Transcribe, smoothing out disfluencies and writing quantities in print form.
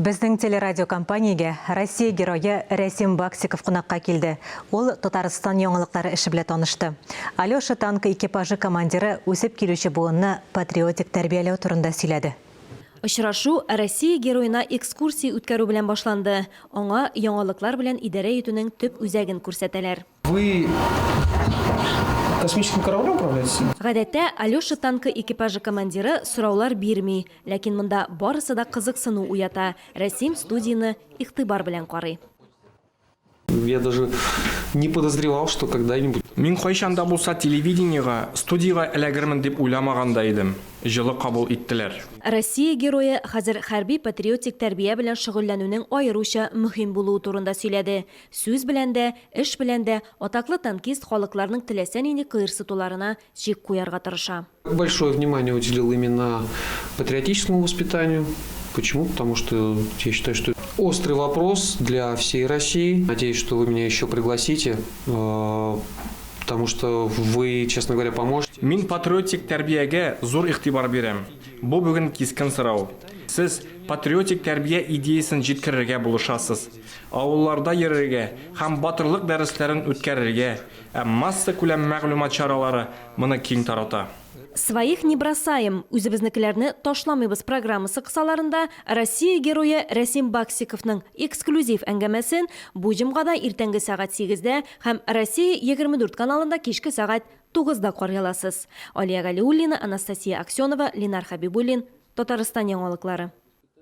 Біздің телерадиокомпанияға Россия геройы Расим Баксиков қонаққа келді. Ол Татарстан яңалықтары іші біле танышты. Алеша танкі экипажы командирі өсіп келуші буынны патриотик тәрбиелеу турында сөйледі. Очрашу Россия героyына экскурсия үткәрү белән башланды. Аңа яңалыклар белән идарә итүнең төп үзәген күрсәтәләр. Вы космическим кораблем управляете? Гадәттә, Алеша танкы экипажы командиры сораулар бирми, ләкин монда барысы да кызыксыну уята. Расим студияны игътибар белән карый. Я даже не подозревал, что когда-нибудь... Мин кайчанда булса телевидениега, студияга эләгермен дип уйламаганда идем. Җылы кабул иттеләр. Россия герое хәзер хәрби патриотик тәрбия белән шөгыльләнүнең аеруча мөһим булуы турында сөйләде. Сүз белән дә, эш белән дә атаклы танкист халыкларның теләсә нинди кыерсытуларына чик куярга тырыша. Большое внимание уделил именно патриотическому воспитанию. Почему? Потому что я считаю, что это острый вопрос для всей России. Надеюсь, что вы меня еще пригласите, потому что вы, честно говоря, поможете. Мин патриотик тәрбиягә зур игътибар бирәм. Бу бүген кискен сорау. Сез патриотик тәрбия идеясын җиткерергә булышасыз. Авылларда йөрергә һәм батырлык дәресләрен үткәрергә, масса күләм мәгълүмат чаралары моны киң тарата. Своих не бросаем. Үзебезнекеләрне ташламыйбыз программасы кысаларында Россия герое Расим Баксиковның эксклюзив әңгәмәсен бу җомгада иртәнге сәгать 8-дә һәм Россия 24 каналында кичке сәгать 9-да карый аласыз. Алия Галиуллина, Анастасия Аксенова, Ленар Хабибуллин, Татарстан яңалыклары.